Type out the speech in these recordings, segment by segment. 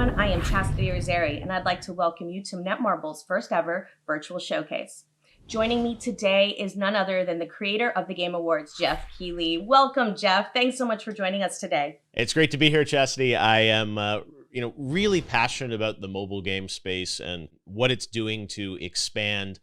everyone. I am Chastity Rosari, and I'd like to welcome you to Netmarble's first ever virtual showcase. Joining me today is none other than the creator of the Game Awards, Jeff Keighley. Welcome, Jeff. Thanks so much for joining us today. It's great to be here, Chastity. I am really passionate about the mobile game space and what it's doing to expand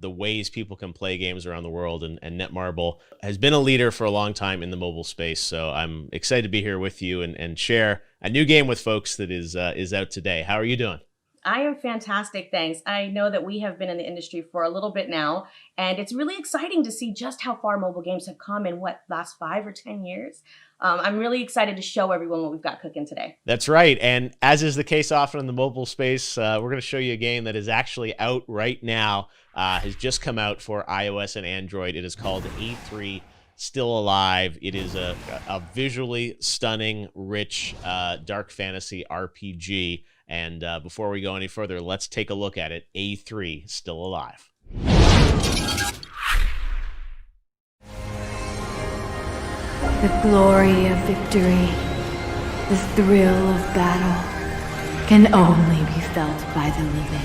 the ways people can play games around the world. And Netmarble has been a leader for a long time in the mobile space. So I'm excited to be here with you and share a new game with folks that is out today. How are you doing? I am fantastic, thanks. I know that we have been in the industry for a little bit now, and it's really exciting to see just how far mobile games have come in, last 5 or 10 years? I'm really excited to show everyone what we've got cooking today. That's right, and as is the case often in the mobile space, we're going to show you a game that is actually out right now, has just come out for iOS and Android. It is called A3 Still Alive. It is a visually stunning, rich, dark fantasy RPG. And before we go any further, let's take a look at it. A3 Still Alive. The glory of victory, the thrill of battle, can only be felt by the living.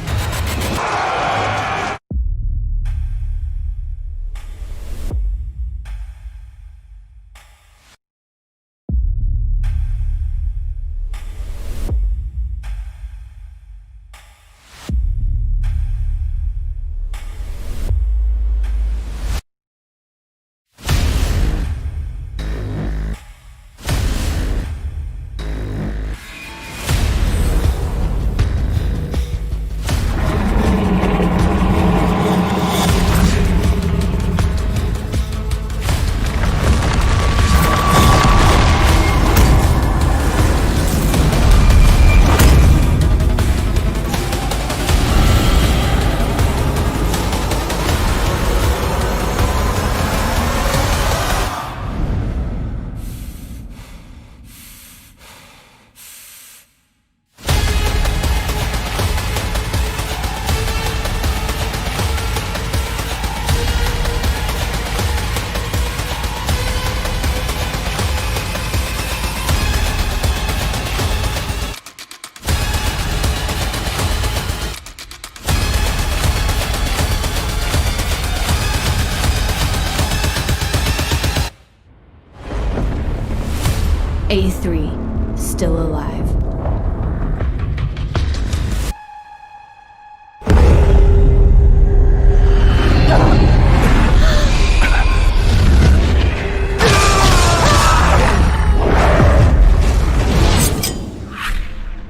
A3 Still Alive.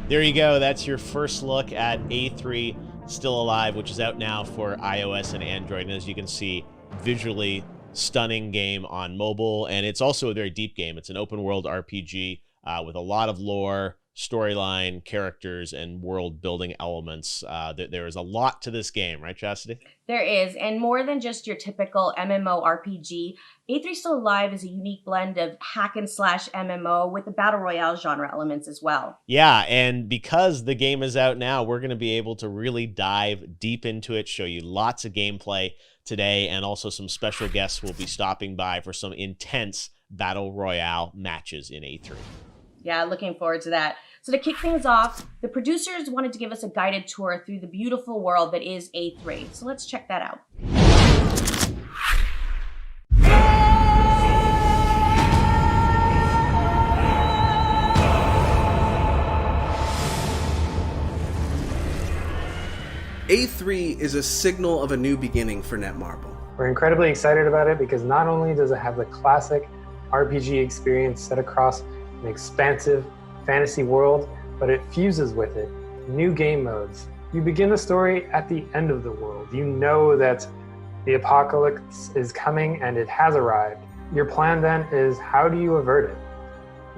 There you go. That's your first look at A3 Still Alive, which is out now for iOS and Android. And as you can see, visually stunning game on mobile, and it's also a very deep game. It's an open world RPG with a lot of lore, storyline, characters, and world building elements. There is a lot to this game, right, Chastity? There is, and more than just your typical MMORPG, A3 Still Alive is a unique blend of hack and slash MMO with the Battle Royale genre elements as well. Yeah, and because the game is out now, we're going to be able to really dive deep into it, show you lots of gameplay today, and also some special guests will be stopping by for some intense Battle Royale matches in A3. Yeah, looking forward to that. So to kick things off, the producers wanted to give us a guided tour through the beautiful world that is A3. So let's check that out. A3 is a signal of a new beginning for Netmarble. We're incredibly excited about it because not only does it have the classic RPG experience set across an expansive fantasy world, but it fuses with it new game modes. You begin the story at the end of the world. You know that the apocalypse is coming and it has arrived. Your plan then is, how do you avert it?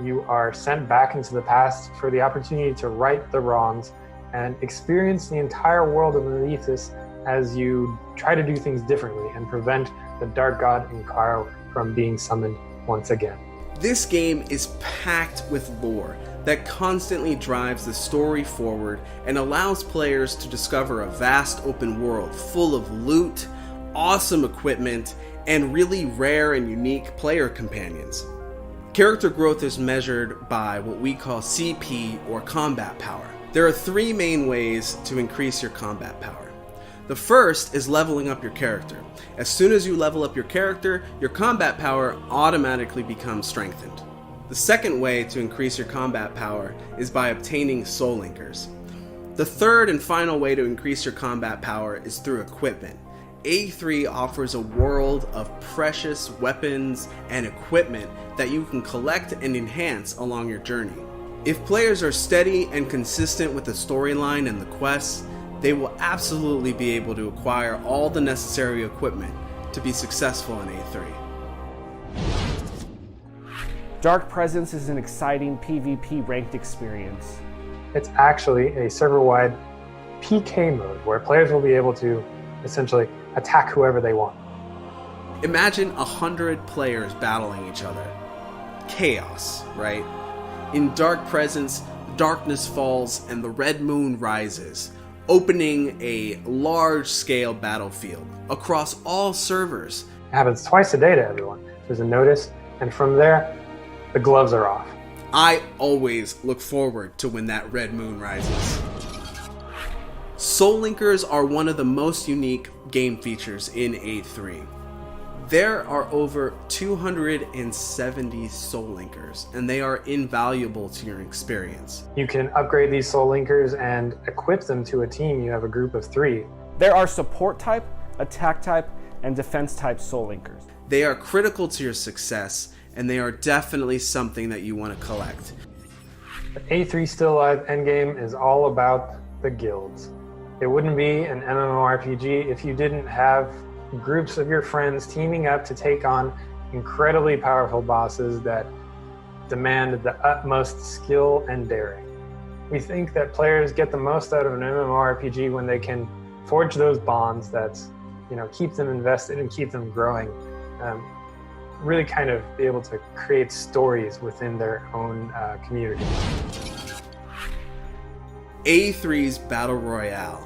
You are sent back into the past for the opportunity to right the wrongs and experience the entire world of Aletheus as you try to do things differently and prevent the Dark God Encaro from being summoned once again. This game is packed with lore that constantly drives the story forward and allows players to discover a vast open world full of loot, awesome equipment, and really rare and unique player companions. Character growth is measured by what we call CP, or combat power. There are three main ways to increase your combat power. The first is leveling up your character. As soon as you level up your character, your combat power automatically becomes strengthened. The second way to increase your combat power is by obtaining soul linkers. The third and final way to increase your combat power is through equipment. A3 offers a world of precious weapons and equipment that you can collect and enhance along your journey. If players are steady and consistent with the storyline and the quests, they will absolutely be able to acquire all the necessary equipment to be successful in A3. Dark Presence is an exciting PvP ranked experience. It's actually a server-wide PK mode where players will be able to essentially attack whoever they want. Imagine 100 players battling each other. Chaos, right? In Dark Presence, darkness falls and the red moon rises, opening a large-scale battlefield across all servers. It happens twice a day to everyone. There's a notice, and from there, the gloves are off. I always look forward to when that red moon rises. Soul Linkers are one of the most unique game features in A3. There are over 270 Soul Linkers, and they are invaluable to your experience. You can upgrade these Soul Linkers and equip them to a team. You have a group of 3. There are support type, attack type, and defense type soul linkers. They are critical to your success, and they are definitely something that you want to collect. The A3 Still Alive endgame is all about the guilds. It wouldn't be an MMORPG if you didn't have groups of your friends teaming up to take on incredibly powerful bosses that demand the utmost skill and daring. We think that players get the most out of an MMORPG when they can forge those bonds that, keep them invested and keep them growing. Really kind of be able to create stories within their own community. A3's Battle Royale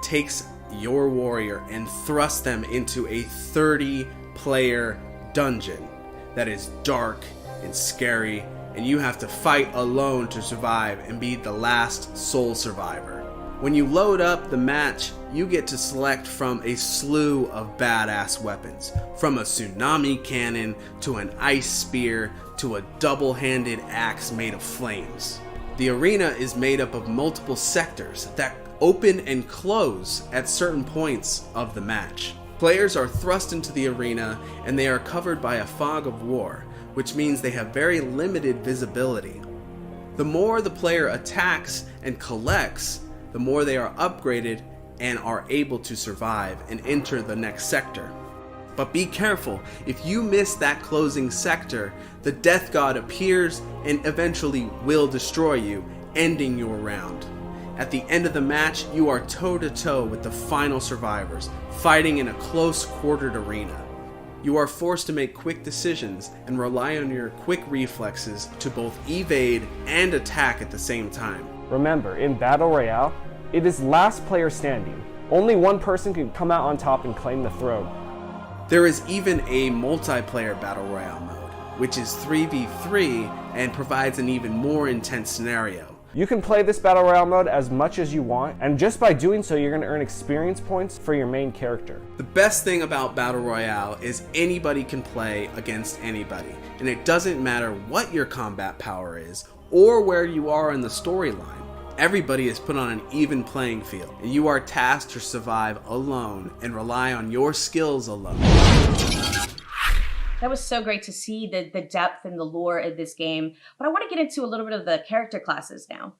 takes your warrior and thrusts them into a 30-player dungeon that is dark and scary, and you have to fight alone to survive and be the last sole survivor. When you load up the match, you get to select from a slew of badass weapons, from a tsunami cannon to an ice spear to a double-handed axe made of flames. The arena is made up of multiple sectors that open and close at certain points of the match. Players are thrust into the arena and they are covered by a fog of war, which means they have very limited visibility. The more the player attacks and collects, the more they are upgraded and are able to survive and enter the next sector. But be careful, if you miss that closing sector, the Death God appears and eventually will destroy you, ending your round. At the end of the match, you are toe-to-toe with the final survivors, fighting in a close quartered arena. You are forced to make quick decisions and rely on your quick reflexes to both evade and attack at the same time. Remember, in Battle Royale, it is last player standing. Only one person can come out on top and claim the throne. There is even a multiplayer Battle Royale mode, which is 3v3 and provides an even more intense scenario. You can play this Battle Royale mode as much as you want, and just by doing so, you're going to earn experience points for your main character. The best thing about Battle Royale is anybody can play against anybody, and it doesn't matter what your combat power is or where you are in the storyline. Everybody is put on an even playing field, and you are tasked to survive alone and rely on your skills alone. That was so great to see the depth and the lore of this game. But I want to get into a little bit of the character classes now.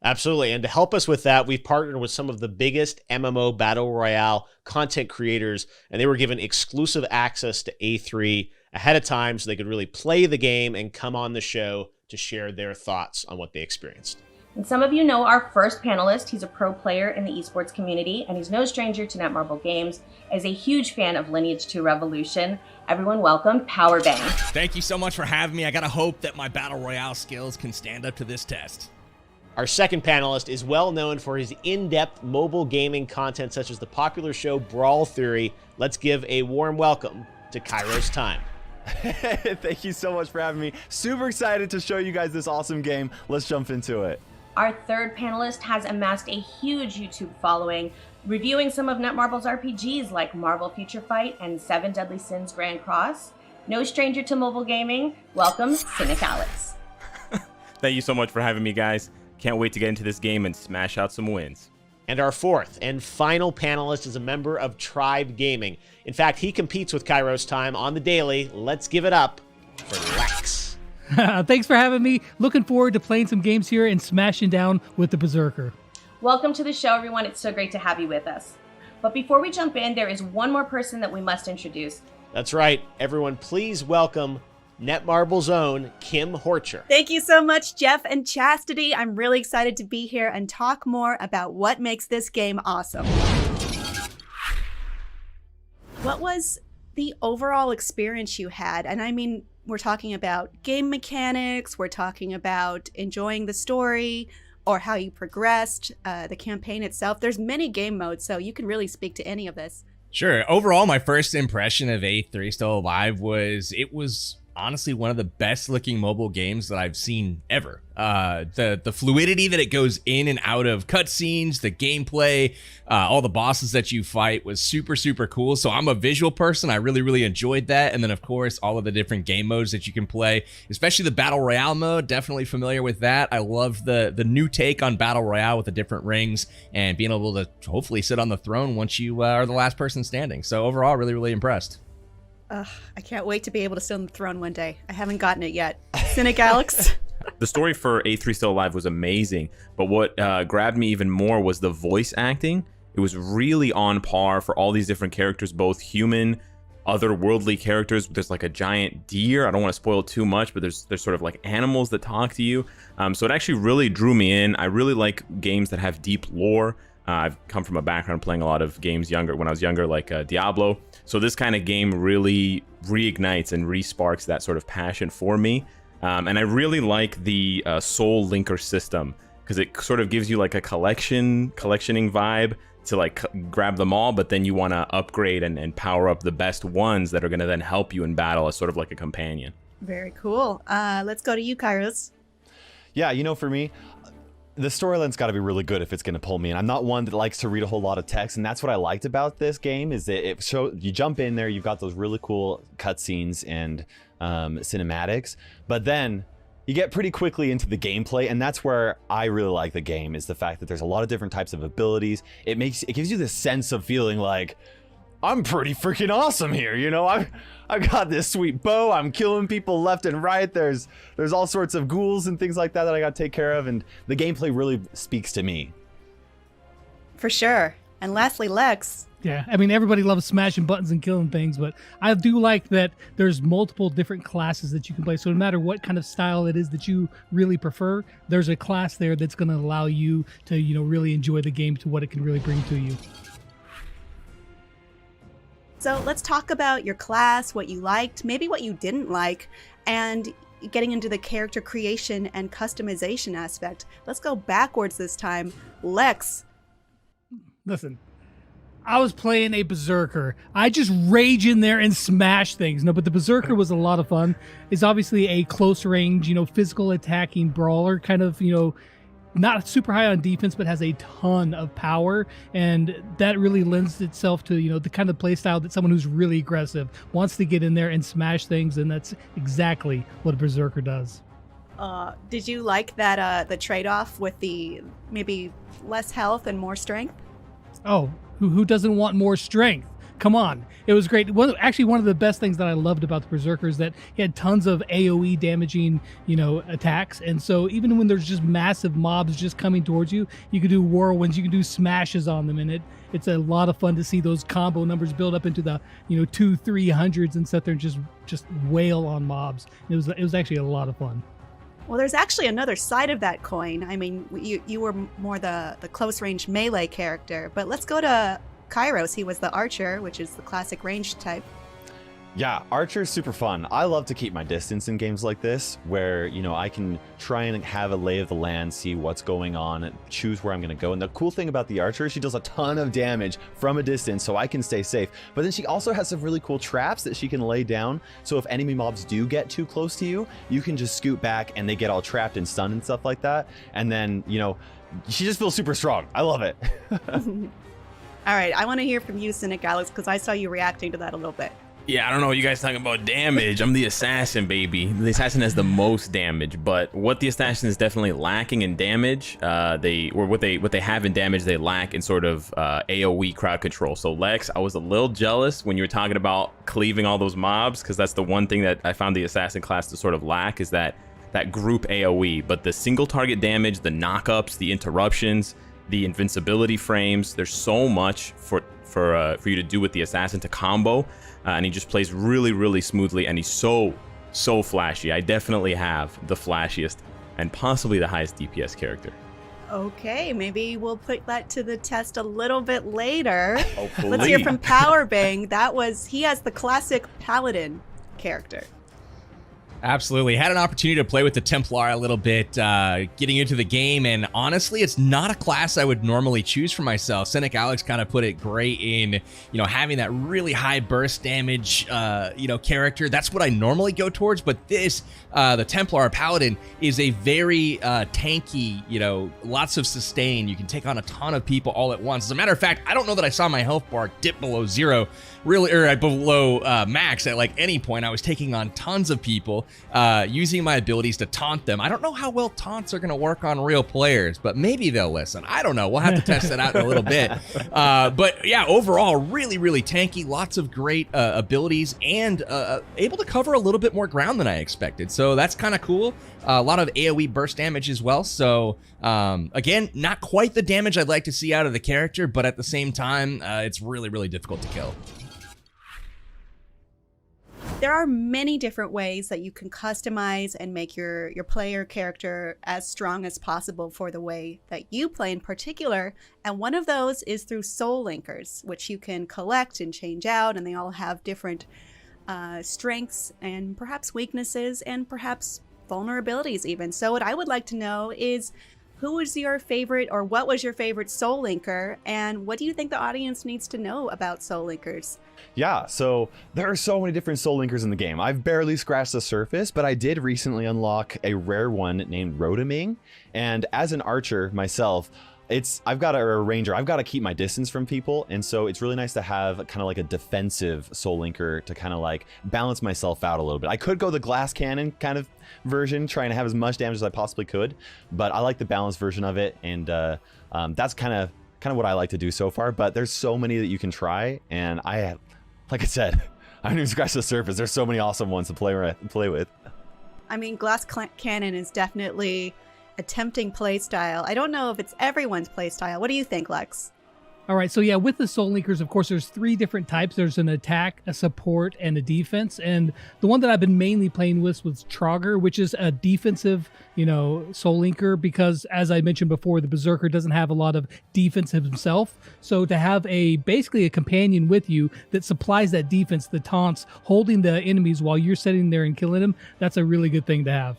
Absolutely. And to help us with that, we've partnered with some of the biggest MMO Battle Royale content creators, and they were given exclusive access to A3 ahead of time so they could really play the game and come on the show to share their thoughts on what they experienced. And some of you know our first panelist. He's a pro player in the esports community, and he's no stranger to Netmarble Games. As a huge fan of Lineage 2 Revolution, everyone welcome Powerbang. Thank you so much for having me. I gotta hope that my Battle Royale skills can stand up to this test. Our second panelist is well known for his in-depth mobile gaming content such as the popular show Brawl Theory. Let's give a warm welcome to Kairos Time. Thank you so much for having me. Super excited to show you guys this awesome game. Let's jump into it. Our third panelist has amassed a huge YouTube following, reviewing some of Netmarble's RPGs like Marvel Future Fight and Seven Deadly Sins Grand Cross. No stranger to mobile gaming, welcome, Cynic Alex. Thank you so much for having me, guys. Can't wait to get into this game and smash out some wins. And our fourth and final panelist is a member of Tribe Gaming. In fact, he competes with Kairos Time on the daily. Let's give it up for Lex. Thanks for having me. Looking forward to playing some games here and smashing down with the Berserker. Welcome to the show, everyone. It's so great to have you with us. But before we jump in, there is one more person that we must introduce. That's right. Everyone, please welcome Netmarble's own Kim Horcher. Thank you so much, Jeff and Chastity. I'm really excited to be here and talk more about what makes this game awesome. What was the overall experience you had? And I mean, we're talking about game mechanics, we're talking about enjoying the story or how you progressed, the campaign itself. There's many game modes, so you can really speak to any of this. Sure. Overall, my first impression of A3 Still Alive was it was honestly one of the best looking mobile games that I've seen ever. The fluidity that it goes in and out of cutscenes, the gameplay, all the bosses that you fight was super, super cool. So I'm a visual person. I really, really enjoyed that. And then, of course, all of the different game modes that you can play, especially the Battle Royale mode. Definitely familiar with that. I love the new take on Battle Royale with the different rings and being able to hopefully sit on the throne once you are the last person standing. So overall, really, really impressed. I can't wait to be able to sit on the throne one day. I haven't gotten it yet. Cynic Alex? The story for A3 Still Alive was amazing, but what grabbed me even more was the voice acting. It was really on par for all these different characters, both human, otherworldly characters. There's like a giant deer. I don't want to spoil too much, but there's sort of like animals that talk to you. So it actually really drew me in. I really like games that have deep lore. I've come from a background playing a lot of games when I was younger, like Diablo. So this kind of game really reignites and re-sparks that sort of passion for me. And I really like the soul linker system because it sort of gives you like a collectioning vibe to like grab them all, but then you want to upgrade and power up the best ones that are going to then help you in battle as sort of like a companion. Very cool. Let's go to you, Kairos. Yeah, for me, the storyline's got to be really good if it's going to pull me in. I'm not one that likes to read a whole lot of text, and that's what I liked about this game is that you jump in there, you've got those really cool cutscenes and cinematics, but then you get pretty quickly into the gameplay, and that's where I really like the game, is the fact that there's a lot of different types of abilities. It gives you this sense of feeling like, I'm pretty freaking awesome here, I've got this sweet bow, I'm killing people left and right, there's all sorts of ghouls and things like that I gotta take care of, and the gameplay really speaks to me. For sure. And lastly, Lex. Yeah, I mean, everybody loves smashing buttons and killing things, but I do like that there's multiple different classes that you can play. So no matter what kind of style it is that you really prefer, there's a class there that's going to allow you to, really enjoy the game to what it can really bring to you. So let's talk about your class, what you liked, maybe what you didn't like, and getting into the character creation and customization aspect. Let's go backwards this time. Lex. Listen, I was playing a Berserker. I just rage in there and smash things. No, but the Berserker was a lot of fun. It's obviously a close range, physical attacking brawler, kind of, not super high on defense, but has a ton of power. And that really lends itself to, the kind of play style that someone who's really aggressive wants to get in there and smash things. And that's exactly what a Berserker does. Did you like that the trade-off with the maybe less health and more strength? Oh, who doesn't want more strength? Come on. It was great. Actually, one of the best things that I loved about the Berserker is that he had tons of AoE damaging, attacks. And so even when there's just massive mobs just coming towards you, you can do whirlwinds, you can do smashes on them. And it's a lot of fun to see those combo numbers build up into the, 200-300s and sit there and just wail on mobs. It was actually a lot of fun. Well, there's actually another side of that coin. I mean, you were more the close-range melee character, but let's go to Kairos. He was the archer, which is the classic range type. Yeah, Archer's super fun. I love to keep my distance in games like this, where, you know, I can try and have a lay of the land, see what's going on, choose where I'm going to go. And the cool thing about the Archer, she does a ton of damage from a distance, so I can stay safe. But then she also has some really cool traps that she can lay down, so if enemy mobs do get too close to you, you can just scoot back and they get all trapped and stunned and stuff like that. And then, you know, she just feels super strong. I love it. All right, I want to hear from you, Cynic Alex, because I saw you reacting to that a little bit. Yeah, I don't know what you guys talking about damage. I'm the assassin, baby. The assassin has the most damage, but what the assassin is definitely lacking in damage, what they have in damage, they lack in sort of AoE crowd control. So Lex, I was a little jealous when you were talking about cleaving all those mobs, because that's the one thing that I found the assassin class to sort of lack, is that group AoE. But the single target damage, the knockups, the interruptions, the invincibility frames, there's so much for you to do with the assassin to combo. And he just plays really, really smoothly, and he's so flashy. I definitely have the flashiest and possibly the highest DPS character. Okay, maybe we'll put that to the test a little bit later. Hopefully. Let's hear from Powerbang. He has the classic Paladin character. Absolutely. Had an opportunity to play with the Templar a little bit, getting into the game, and honestly, it's not a class I would normally choose for myself. Cynic Alex kind of put it great in, you know, having that really high burst damage, character. That's what I normally go towards, but this, the Templar Paladin, is a very tanky, you know, lots of sustain. You can take on a ton of people all at once. As a matter of fact, I don't know that I saw my health bar dip below zero, really, or below max at like any point. I was taking on tons of people, using my abilities to taunt them. I don't know how well taunts are going to work on real players, but maybe they'll listen. I don't know. We'll have to test that out in a little bit. But yeah, overall, really, really tanky. Lots of great abilities, and able to cover a little bit more ground than I expected. So that's kind of cool. A lot of AoE burst damage as well. So again, not quite the damage I'd like to see out of the character, but at the same time, it's really, really difficult to kill. There are many different ways that you can customize and make your player character as strong as possible for the way that you play in particular. And one of those is through soul linkers, which you can collect and change out, and they all have different strengths and perhaps weaknesses and perhaps vulnerabilities even. So what I would like to know is, who was your favorite, or what was your favorite soul linker, and what do you think the audience needs to know about soul linkers? Yeah, so there are so many different soul linkers in the game. I've barely scratched the surface, but I did recently unlock a rare one named Rotoming. And as an archer myself, I've got a ranger. I've got to keep my distance from people, and so it's really nice to have kind of like a defensive soul linker to kind of like balance myself out a little bit. I could go the glass cannon kind of version, trying to have as much damage as I possibly could, but I like the balanced version of it, and that's kind of what I like to do so far. But there's so many that you can try, and like I said, I haven't even scratched the surface. There's so many awesome ones to play with. I mean, glass cannon is definitely a tempting play style. I don't know if it's everyone's play style. What do you think, Lex? All right, so yeah, with the soul linkers, of course, there's 3 different types. There's an attack, a support, and a defense. And the one that I've been mainly playing with was Trogger, which is a defensive, soul linker, because as I mentioned before, the Berserker doesn't have a lot of defense himself. So to have basically a companion with you that supplies that defense, the taunts, holding the enemies while you're sitting there and killing them, that's a really good thing to have.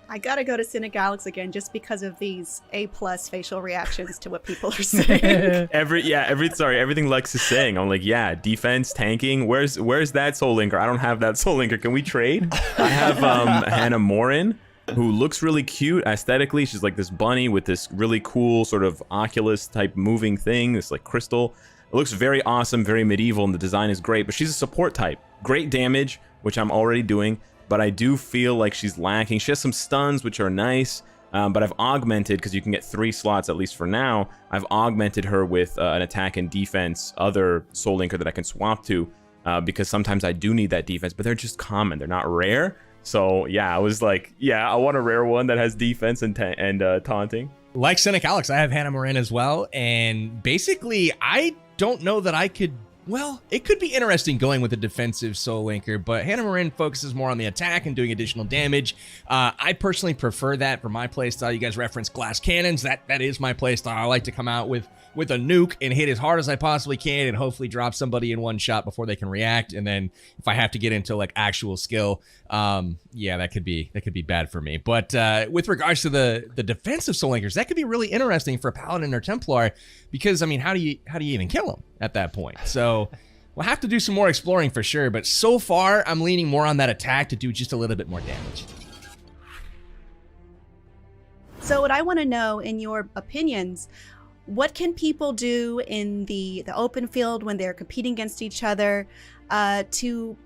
I gotta go to Cynic Alex again just because of these A+ facial reactions to what people are saying. Everything Lex is saying. I'm like, yeah, defense, tanking. Where's that soul linker? I don't have that soul linker. Can we trade? I have Hannah Morin, who looks really cute aesthetically. She's like this bunny with this really cool sort of Oculus type moving thing, this like crystal. It looks very awesome, very medieval, and the design is great, but she's a support type. Great damage, which I'm already doing, but I do feel like she's lacking. She has some stuns, which are nice, but I've augmented, because you can get 3 slots, at least for now, I've augmented her with an attack and defense, other soul linker that I can swap to, because sometimes I do need that defense, but they're just common. They're not rare. So yeah, I was like, yeah, I want a rare one that has defense and taunting. Like Cynic Alex, I have Hannah Morin as well, and basically, I don't know that I could Well, it could be interesting going with a defensive Soul Linker, but Hannah Marin focuses more on the attack and doing additional damage. I personally prefer that for my playstyle. You guys referenced glass cannons. That is my playstyle. I like to come out with a nuke and hit as hard as I possibly can and hopefully drop somebody in one shot before they can react. And then if I have to get into like actual skill, yeah, that could be bad for me. But with regards to the defensive Soul Linkers, that could be really interesting for a Paladin or Templar because, I mean, how do you even kill them at that point? So we'll have to do some more exploring for sure. But so far, I'm leaning more on that attack to do just a little bit more damage. So what I want to know, in your opinions, what can people do in the open field when they're competing against each other to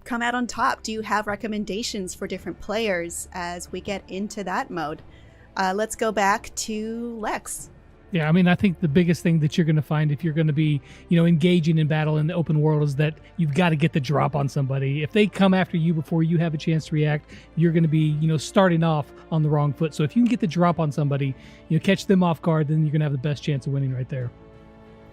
come out on top? Do you have recommendations for different players as we get into that mode? Let's go back to Lex. Yeah, I mean, I think the biggest thing that you're going to find if you're going to be, engaging in battle in the open world is that you've got to get the drop on somebody. If they come after you before you have a chance to react, you're going to be, starting off on the wrong foot. So if you can get the drop on somebody, catch them off guard, then you're going to have the best chance of winning right there.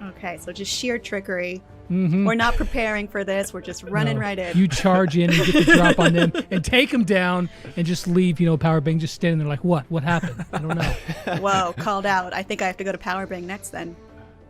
Okay, so just sheer trickery. Mm-hmm. We're not preparing for this. We're just running right in. You charge in and get the drop on them and take them down and just leave, Power Bang just standing there like, what? What happened? I don't know. Whoa, called out. I think I have to go to Power Bang next then.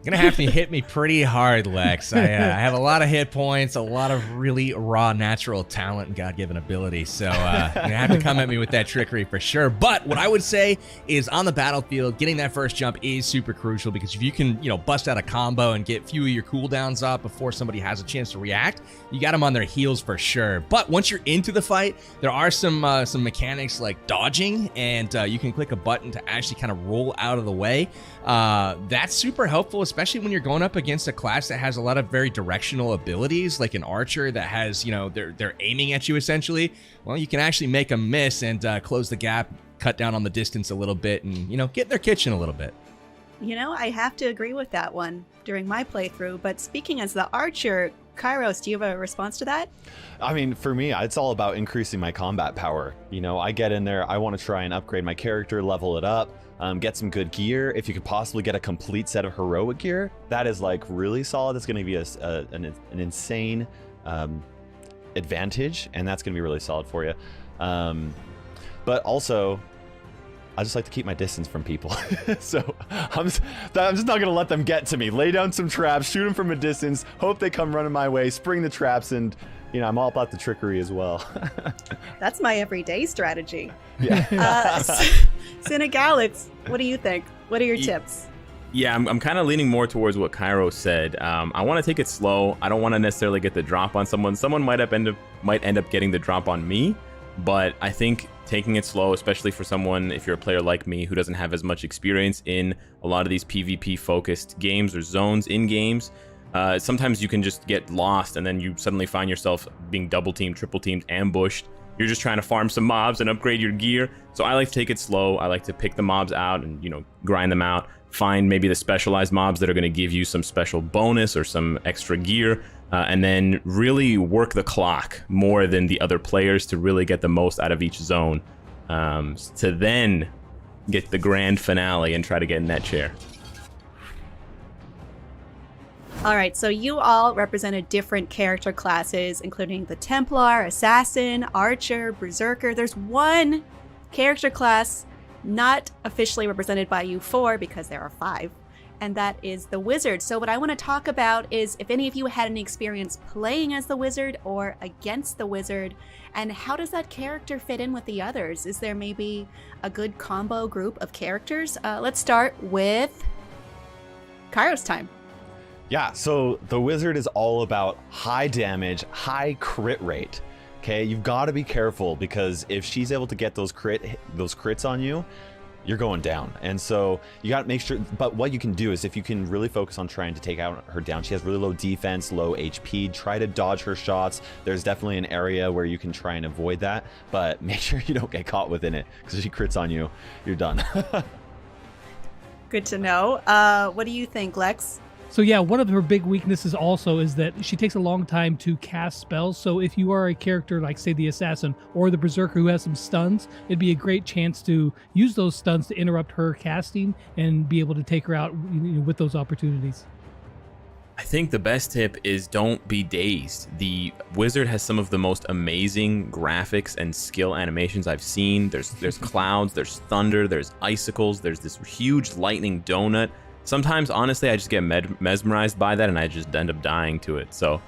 You're going to have to hit me pretty hard, Lex. I have a lot of hit points, a lot of really raw natural talent and God-given ability. So you're going to have to come at me with that trickery for sure. But what I would say is on the battlefield, getting that first jump is super crucial because if you can, bust out a combo and get a few of your cooldowns up before somebody has a chance to react, you got them on their heels for sure. But once you're into the fight, there are some mechanics like dodging, and you can click a button to actually kind of roll out of the way. That's super helpful, especially when you're going up against a class that has a lot of very directional abilities, like an archer that has, they're aiming at you essentially. Well, you can actually make them miss and close the gap, cut down on the distance a little bit, and, get in their kitchen a little bit. I have to agree with that one during my playthrough. But speaking as the archer, Kairos, do you have a response to that? I mean, for me, it's all about increasing my combat power. I get in there, I want to try and upgrade my character, level it up, get some good gear. If you could possibly get a complete set of heroic gear, that is like really solid. It's going to be an insane advantage, and that's going to be really solid for you. But also, I just like to keep my distance from people. So I'm just not going to let them get to me. Lay down some traps, shoot them from a distance, hope they come running my way, spring the traps, and I'm all about the trickery as well. That's my everyday strategy. Yeah. Cinegalix, what do you think? What are your tips? Yeah, I'm kind of leaning more towards what Cairo said. I want to take it slow. I don't want to necessarily get the drop on someone. Someone might end up getting the drop on me, but I think taking it slow, especially for someone, if you're a player like me, who doesn't have as much experience in a lot of these PvP-focused games or zones in games, sometimes you can just get lost and then you suddenly find yourself being double-teamed, triple-teamed, ambushed. You're just trying to farm some mobs and upgrade your gear. So I like to take it slow. I like to pick the mobs out and, grind them out. Find maybe the specialized mobs that are going to give you some special bonus or some extra gear. And then really work the clock more than the other players to really get the most out of each zone. To then get the grand finale and try to get in that chair. All right, so you all represented different character classes, including the Templar, Assassin, Archer, Berserker. There's one character class not officially represented by you four, because there are 5, and that is the Wizard. So what I want to talk about is if any of you had any experience playing as the Wizard or against the Wizard, and how does that character fit in with the others? Is there maybe a good combo group of characters? Let's start with Kairos time. Yeah, so the Wizard is all about high damage, high crit rate. Okay, you've got to be careful because if she's able to get those crits on you, you're going down. And so you got to make sure, but what you can do is if you can really focus on trying to take out her down, she has really low defense, low HP, try to dodge her shots. There's definitely an area where you can try and avoid that, but make sure you don't get caught within it because if she crits on you, you're done. Good to know. What do you think, Lex? So yeah, one of her big weaknesses also is that she takes a long time to cast spells. So if you are a character like, say, the Assassin or the Berserker who has some stuns, it'd be a great chance to use those stuns to interrupt her casting and be able to take her out with those opportunities. I think the best tip is don't be dazed. The Wizard has some of the most amazing graphics and skill animations I've seen. There's clouds, there's thunder, there's icicles, there's this huge lightning donut. Sometimes, honestly, I just get mesmerized by that and I just end up dying to it. So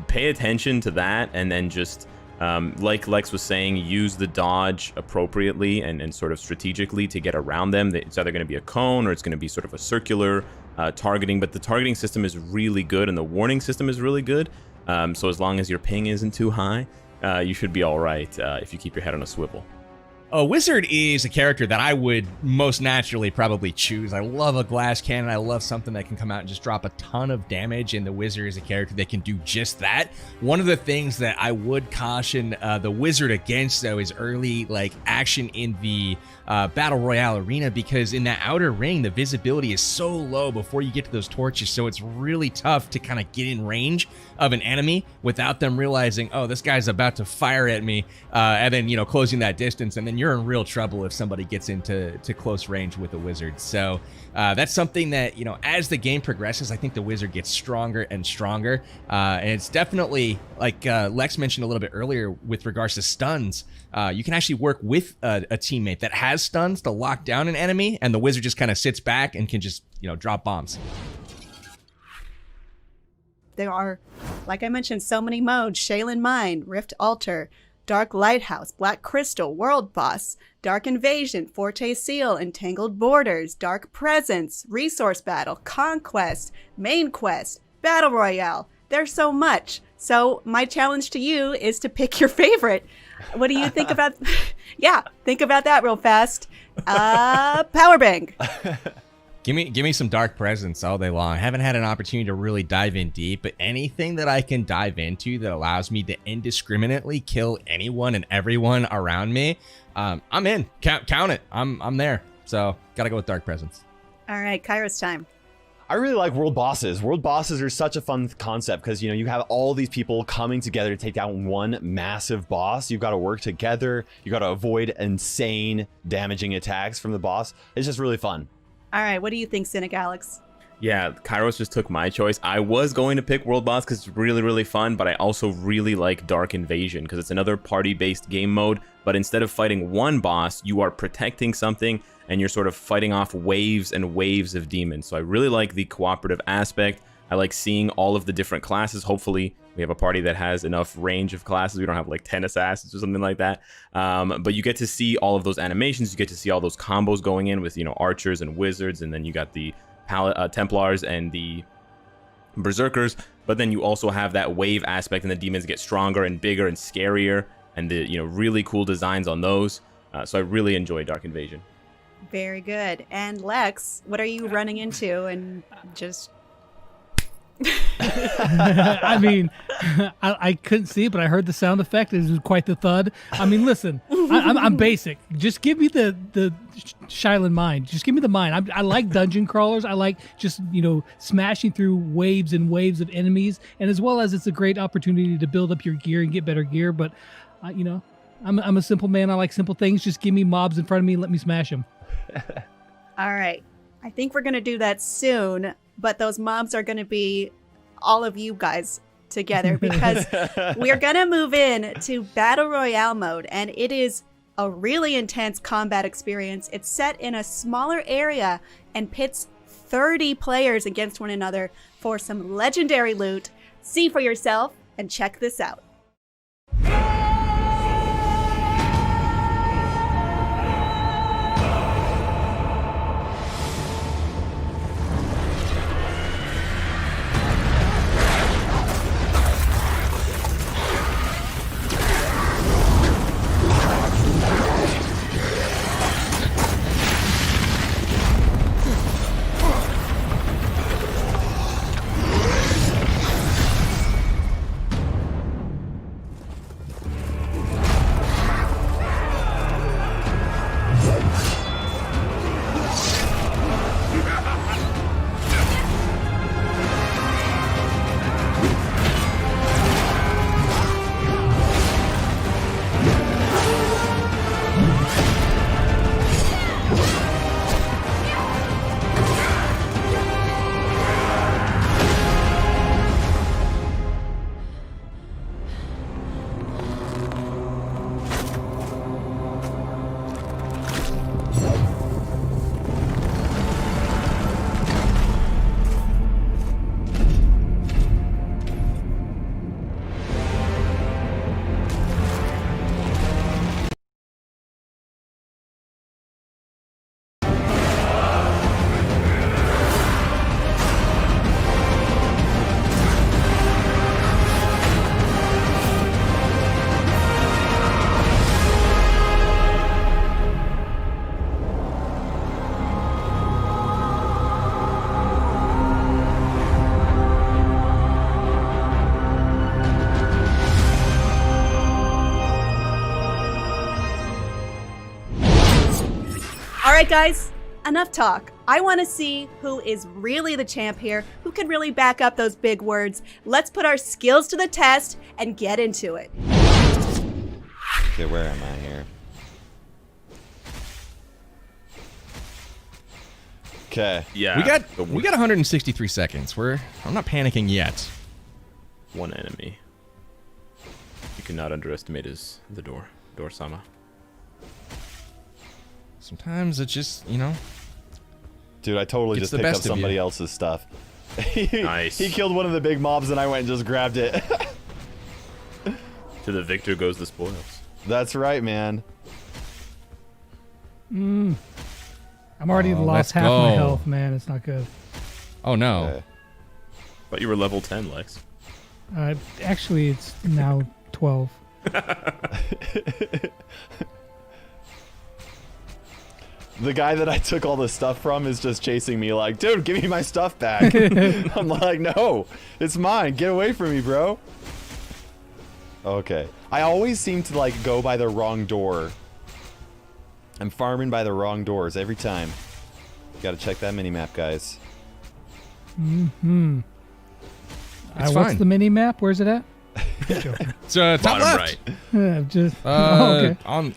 pay attention to that, and then just, like Lex was saying, use the dodge appropriately and sort of strategically to get around them. It's either going to be a cone or it's going to be sort of a circular targeting, but the targeting system is really good and the warning system is really good. So as long as your ping isn't too high, you should be all right if you keep your head on a swivel. A wizard is a character that I would most naturally probably choose. I love a glass cannon. I love something that can come out and just drop a ton of damage, and the wizard is a character that can do just that. One of the things that I would caution the wizard against, though, is early action in the Battle Royale arena, because in that outer ring, the visibility is so low before you get to those torches, so it's really tough to kind of get in range of an enemy without them realizing, oh, this guy's about to fire at me, and then, closing that distance, and then you're in real trouble if somebody gets into close range with a wizard. So that's something that, as the game progresses, I think the wizard gets stronger and stronger, and it's definitely, like Lex mentioned a little bit earlier with regards to stuns, you can actually work with a teammate that has stuns to lock down an enemy, and the wizard just kind of sits back and can just, drop bombs. There are, like I mentioned, so many modes: Shaylin Mine, Rift Altar, Dark Lighthouse, Black Crystal, World Boss, Dark Invasion, Forte Seal, Entangled Borders, Dark Presence, Resource Battle, Conquest, Main Quest, Battle Royale. There's so much. So my challenge to you is to pick your favorite. What do you think about... Yeah, think about that real fast. Power Bang. Give me some Dark Presence all day long. I haven't had an opportunity to really dive in deep, but anything that I can dive into that allows me to indiscriminately kill anyone and everyone around me, I'm in. Count it. I'm there. So gotta go with Dark Presence. All right, Kairos time. I really like world bosses. World bosses are such a fun concept because, you have all these people coming together to take down one massive boss. You've got to work together. You got to avoid insane damaging attacks from the boss. It's just really fun. All right, what do you think, Cynic Alex? Yeah, Kairos just took my choice. I was going to pick World Boss because it's really, really fun, but I also really like Dark Invasion because it's another party-based game mode, but instead of fighting one boss, you are protecting something and you're sort of fighting off waves and waves of demons. So I really like the cooperative aspect. I like seeing all of the different classes. Hopefully, we have a party that has enough range of classes. We don't have like 10 assassins or something like that. But you get to see all of those animations. You get to see all those combos going in with, archers and wizards. And then you got the Templars and the Berserkers. But then you also have that wave aspect, and the demons get stronger and bigger and scarier. And the, really cool designs on those. So I really enjoy Dark Invasion. Very good. And Lex, what are you running into? And just... I mean, I couldn't see it, but I heard the sound effect. It was quite the thud. I mean, listen, I'm basic. Just give me the Shaylin Mine. Just give me the mine. I like dungeon crawlers. I like just, smashing through waves and waves of enemies. And as well as it's a great opportunity to build up your gear and get better gear. But, I'm a simple man. I like simple things. Just give me mobs in front of me and let me smash them. All right. I think we're going to do that soon. But those mobs are going to be all of you guys together because we're going to move in to Battle Royale mode, and it is a really intense combat experience. It's set in a smaller area and pits 30 players against one another for some legendary loot. See for yourself and check this out. All right, guys, enough talk. I want to see who is really the champ here, who can really back up those big words. Let's put our skills to the test and get into it. Okay, where am I here? Okay. Yeah. We got 163 seconds. I'm not panicking yet. One enemy. You cannot underestimate the Door-sama. Sometimes it's just, Dude, I totally just picked up somebody else's stuff. Nice. He killed one of the big mobs and I went and just grabbed it. To the victor goes the spoils. That's right, man. I'm already lost half my health, man. It's not good. Oh, no. Okay. But you were level 10, Lex. Actually, it's now 12. The guy that I took all the stuff from is just chasing me like, dude, give me my stuff back. I'm like, no, it's mine. Get away from me, bro. Okay. I always seem to like go by the wrong door. I'm farming by the wrong doors every time. Gotta check that minimap, guys. Mm-hmm. It's What's fine. the mini-map? Where's it at? It's top bottom left. right. Okay.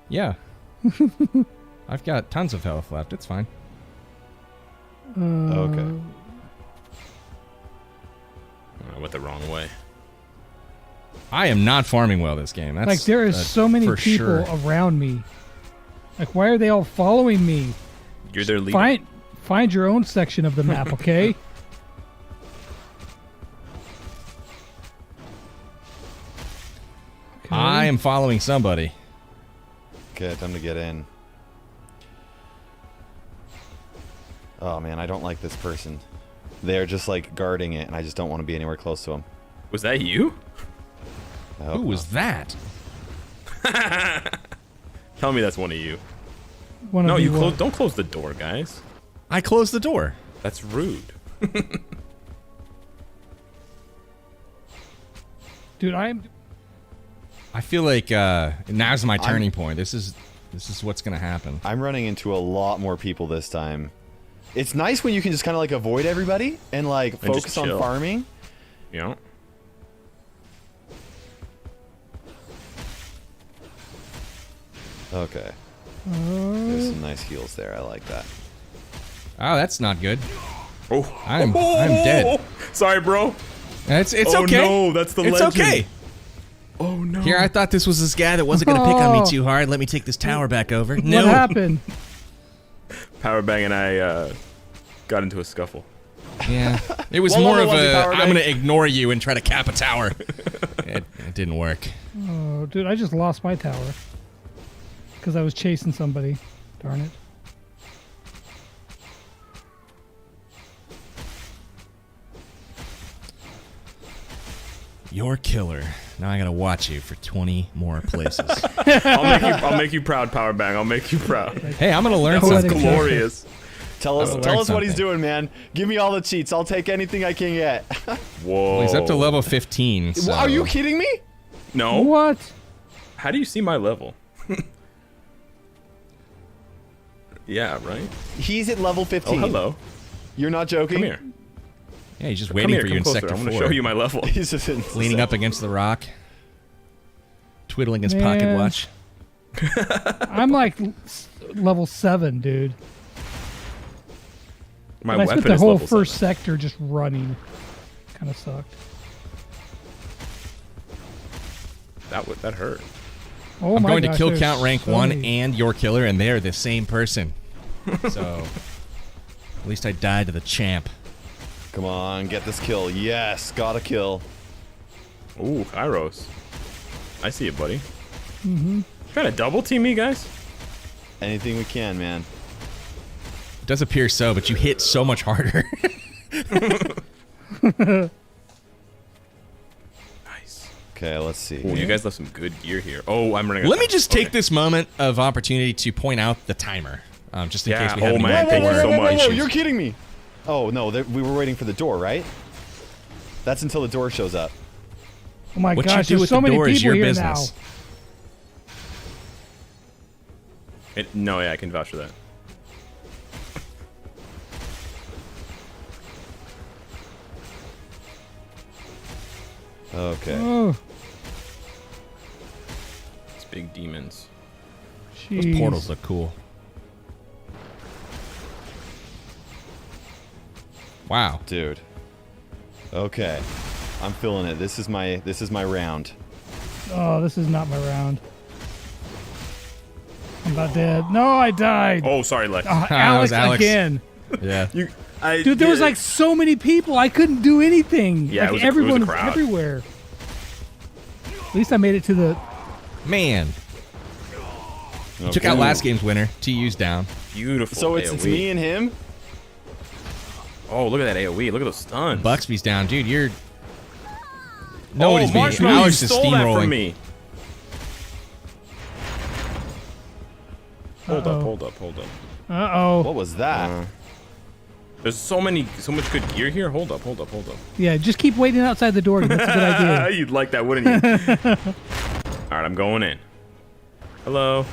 Yeah. I've got tons of health left. It's fine. Okay. I went the wrong way. I am not farming well this game. That's Like, there is so many for people sure. around me. Like, why are they all following me? You're their leader. Find your own section of the map, okay? I am following somebody. Okay, time to get in. Oh man, I don't like this person. They're just like guarding it, and I just don't want to be anywhere close to them. Was that you? Who was that? Tell me that's one of you. No, Don't close the door, guys. I closed the door. That's rude. Dude, I feel like now's my turning point. This is what's gonna happen. I'm running into a lot more people this time. It's nice when you can just kind of like avoid everybody and like focus on farming. Yeah. Okay. There's some nice heals there. I like that. Oh, that's not good. Oh, I'm dead. Sorry, bro. It's Oh, okay. no, that's the It's legend. okay. Oh no. Here, I thought this was this guy that wasn't gonna pick on me too hard. Let me take this tower back over. No. What happened? Powerbang and I got into a scuffle. Yeah. It was What more level of was it, a Powerbang? I'm gonna ignore you and try to cap a tower. it didn't work. Oh, dude, I just lost my tower. Because I was chasing somebody. Darn it. You're killer. Now I gotta watch you for 20 more places. I'll make you proud, Powerbang. I'll make you proud. Hey, I'm gonna learn That was something. glorious. Tell us learn what he's something. doing, man. Give me all the cheats. I'll take anything I can get. Whoa. Well, he's up to level 15. So. Are you kidding me? No. What? How do you see my level? Yeah, right? He's at level 15. Oh, hello. You're not joking? Come here. Yeah, he's just Come waiting here, for you come in closer. Sector I'm 4. gonna show you my level. He's just Leaning up against the rock. Twiddling his pocket Man. watch. I'm like level 7, dude. My But I spent weapon the is whole level first 7. sector just running. Kind of sucked. That hurt. Oh I'm my going gosh, to kill there's count rank so 1 many. and your killer, and they are the same person. So, at least I died to the champ. Come on, get this kill. Yes, got a kill. Ooh, Kairos. I see it, buddy. Mm-hmm. Trying to double team me, guys? Anything we can, man. It does appear so, but you hit so much harder. Nice. Okay, let's see. Ooh, you guys left some good gear here. Oh, I'm running out Let me of time. just take this moment of opportunity to point out the timer, just in Yeah, case we have oh any man, thank you more so much. issues. You're kidding me. Oh, no, we were waiting for the door, right? That's until the door shows up. Oh my What gosh, you do there's with so the many door is people your here business. No, yeah, I can vouch for that. Okay. Oh, It's big demons. Those jeez. portals look cool. Wow. Dude. Okay. I'm feeling it. This is my round. Oh, this is not my round. I'm about dead. No, I died. Oh, sorry, Lex. Alex, was Alex. again. Yeah. Dude, there was like so many people. I couldn't do anything. Yeah, like it was a everyone was crowd. everywhere. At least I made it to the. Man. Okay. Took out last game's winner. TU's down. Beautiful. So it's AoE. me and him? Oh, look at that AoE. Look at those stuns. Buxby's down. Dude, you're... Nobody's beating. Marshmallow, Alex you is stole that steamrolling. from me. Hold Uh-oh. up. Uh-oh. What was that? There's so much good gear here. Hold up. Yeah, just keep waiting outside the door. That's a good idea. You'd like that, wouldn't you? All right, I'm going in. Hello.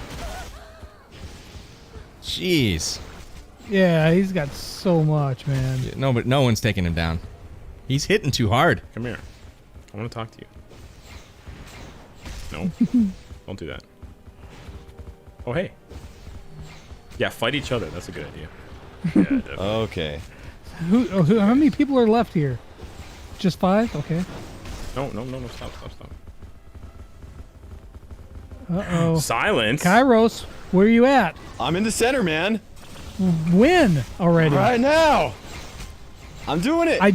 Jeez. Yeah, he's got so much, man. No, but no one's taking him down. He's hitting too hard. Come here. I want to talk to you. No. Don't do that. Oh, hey. Yeah, fight each other. That's a good idea. Yeah, definitely. Okay. How many people are left here? Just 5? Okay. No. Stop. Uh-oh. Silence. Kairos, where are you at? I'm in the center, man. Win already. Right now. I'm doing it. I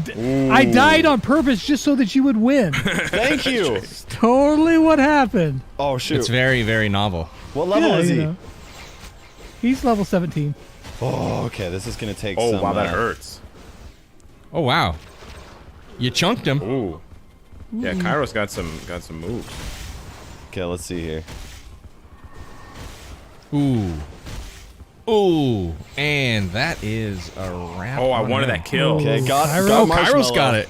died on purpose just so that you would win. Thank you. Totally what happened. Oh, shoot. It's very, very novel. What level is he? know. He's level 17. Oh, okay. This is going to take Oh, some... wow, that hurts. Oh, wow. You chunked him. Ooh. Yeah, Kairos got some moves. Okay, let's see here. Ooh, and that is a wrap. Oh, I on wanted him. that kill. Okay, got Kairos Marshmallow. got it.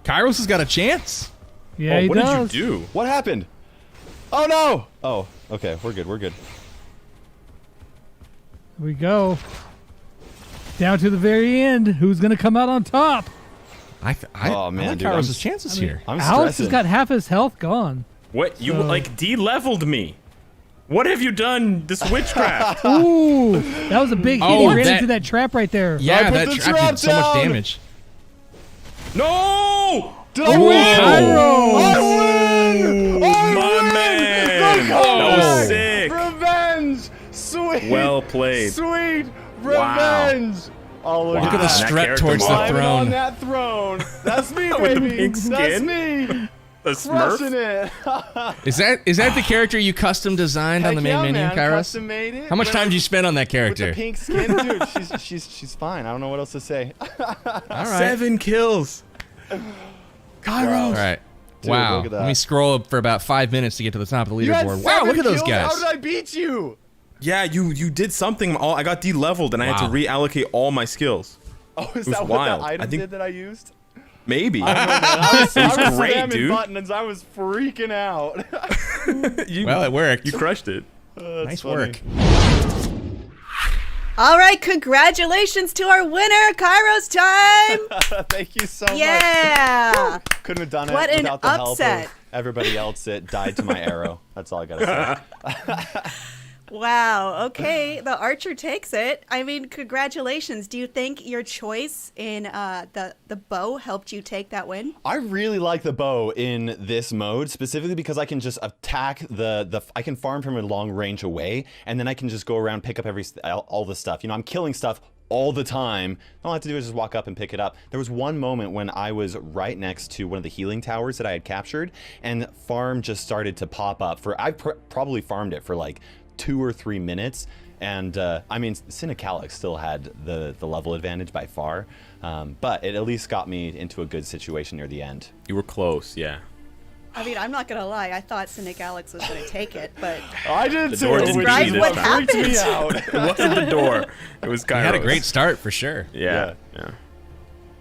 Kairos has got a chance. Yeah, he what does. did you do? What happened? Oh, no. Oh, okay. We're good. Here we go. Down to the very end. Who's going to come out on top? Oh, man, I like dude, Kairos' chances here. I'm Alex stressing. has got half his health gone. What? You, So- like, de-leveled me. What have you done? This witchcraft. Ooh, that was a big hit. Oh, He ran that- into that trap right there. Yeah, put that the trap trap did so much down. damage. No! Did I win? Kairos! I win! My man! That was sick. Revenge! Sweet! Well played. Sweet! Wow. Revenge! Oh, look Look at the that strut character towards the model. Climbing on throne. that throne. That's me, With the baby. pink That's skin. me. A Crushing Smurf? it. Is that the character you custom designed on the Heck main yeah, menu, man. Kairos? Custom made it. How much time did you spend on that With the character? pink skin, dude. She's fine. I don't know what else to say. All right. 7 kills. All right. Dude, wow. look at that. Let me scroll up for about 5 minutes to get to the top of the You had leaderboard. Wow, 7 look at those kills? guys. How did I beat you? Yeah, you did something. I got de-leveled and I had to Wow. reallocate all my skills. Oh, is was that what wild. that item I think- did that I used? Maybe. I was great, spamming dude. buttons. I was freaking out. Well, it worked. You crushed it. That's Nice funny. work. All right, congratulations to our winner, Kairos time. Thank you so much. Yeah. Couldn't have done it What an without the upset. help of everybody else that died to my arrow. That's all I gotta say. Wow. Okay, the archer takes it. I mean, congratulations. Do you think your choice in the bow helped you take that win? I really like the bow in this mode, specifically because I can just attack I can farm from a long range away, and then I can just go around, pick up all the stuff. You know, I'm killing stuff all the time. All I have to do is just walk up and pick it up. There was one moment when I was right next to one of the healing towers that I had captured, and farm just started to pop up. I probably farmed it for like 2 or 3 minutes, and I mean, Cynic still had the level advantage by far, but it at least got me into a good situation near the end. You were close, yeah. I mean, I'm not gonna lie. I thought Cynic Alex was gonna take it, but I did The too. door didn't which Describe is cheat what this time. freaked me happened. out. It wasn't the door. It was Kairos. He had a great start for sure. Yeah.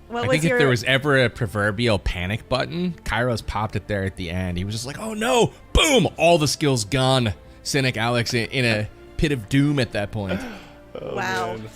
what I was think your? if there was ever a proverbial panic button, Kairos popped it there at the end. He was just like, "Oh no, boom! All the skills gone." Cynic Alex in pit of doom at that point. Wow. Man.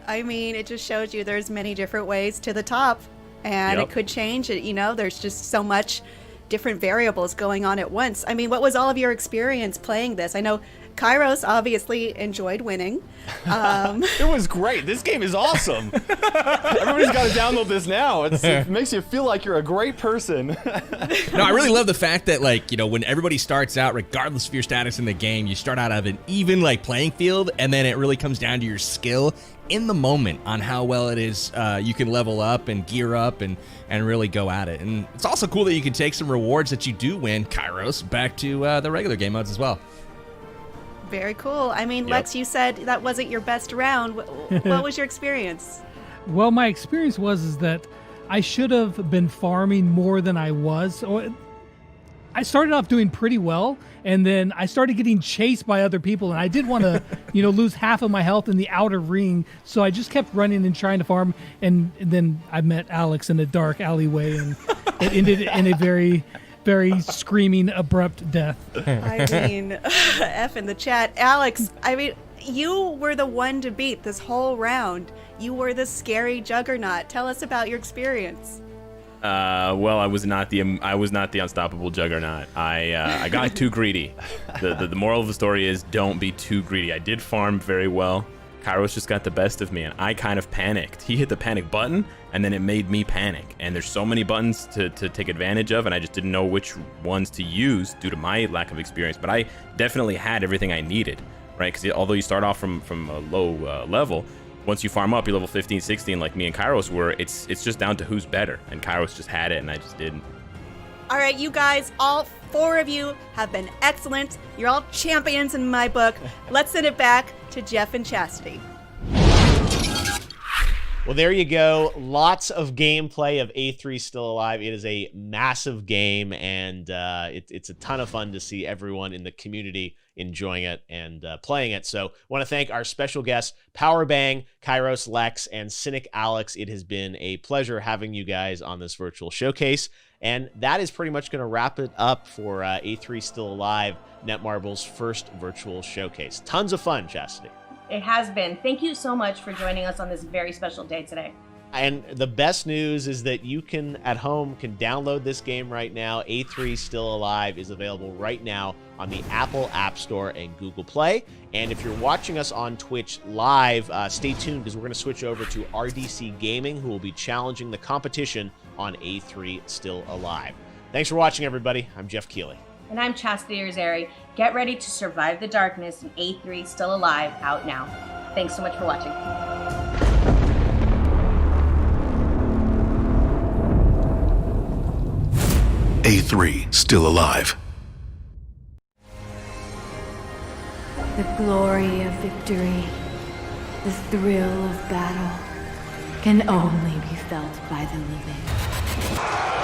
I mean, it just shows you there's many different ways to the top, and it could change. There's just so much different variables going on at once. I mean, what was all of your experience playing this? I know Kairos obviously enjoyed winning. It was great. This game is awesome. Everybody's got to download this now. It makes you feel like you're a great person. No, I really love the fact that, when everybody starts out, regardless of your status in the game, you start out of an even, playing field, and then it really comes down to your skill in the moment on how well it is you can level up and gear up and really go at it. And it's also cool that you can take some rewards that you do win, Kairos, back to the regular game modes as well. Very cool. I mean, Lex, you said that wasn't your best round. What was your experience? Well, my experience was that I should have been farming more than I was. I started off doing pretty well, and then I started getting chased by other people, and I didn't want to, lose half of my health in the outer ring. So I just kept running and trying to farm, and then I met Alex in a dark alleyway, and it ended in a very screaming, abrupt death. I mean, F in the chat. Alex, I mean, you were the one to beat this whole round. You were the scary juggernaut. Tell us about your experience. Well, I was not the unstoppable juggernaut. I got too greedy. The moral of the story is don't be too greedy. I did farm very well. Kairos just got the best of me, and I kind of panicked. He hit the panic button, and then it made me panic. And there's so many buttons to take advantage of, and I just didn't know which ones to use due to my lack of experience. But I definitely had everything I needed, right? Because although you start off from a low level, once you farm up, you're level 15, 16, like me and Kairos were, it's just down to who's better. And Kairos just had it, and I just didn't. All right, you guys, all 4 of you have been excellent. You're all champions in my book. Let's send it back to Jeff and Chastity. Well, there you go. Lots of gameplay of A3 Still Alive. It is a massive game, and it's a ton of fun to see everyone in the community enjoying it and playing it. So I want to thank our special guests, Powerbang, Kairos, Lex, and Cynic Alex. It has been a pleasure having you guys on this virtual showcase. And that is pretty much going to wrap it up for A3 Still Alive, Netmarble's first virtual showcase. Tons of fun, Chastity. It has been. Thank you so much for joining us on this very special day today. And the best news is that you can, at home, can download this game right now. A3 Still Alive is available right now on the Apple App Store and Google Play. And if you're watching us on Twitch live, stay tuned because we're going to switch over to RDC Gaming, who will be challenging the competition on A3 Still Alive. Thanks for watching, everybody. I'm Jeff Keighley. And I'm Chastity Urzeri. Get ready to survive the darkness in A3 Still Alive, out now. Thanks so much for watching. A3 Still Alive. The glory of victory, the thrill of battle, can only be felt by the living.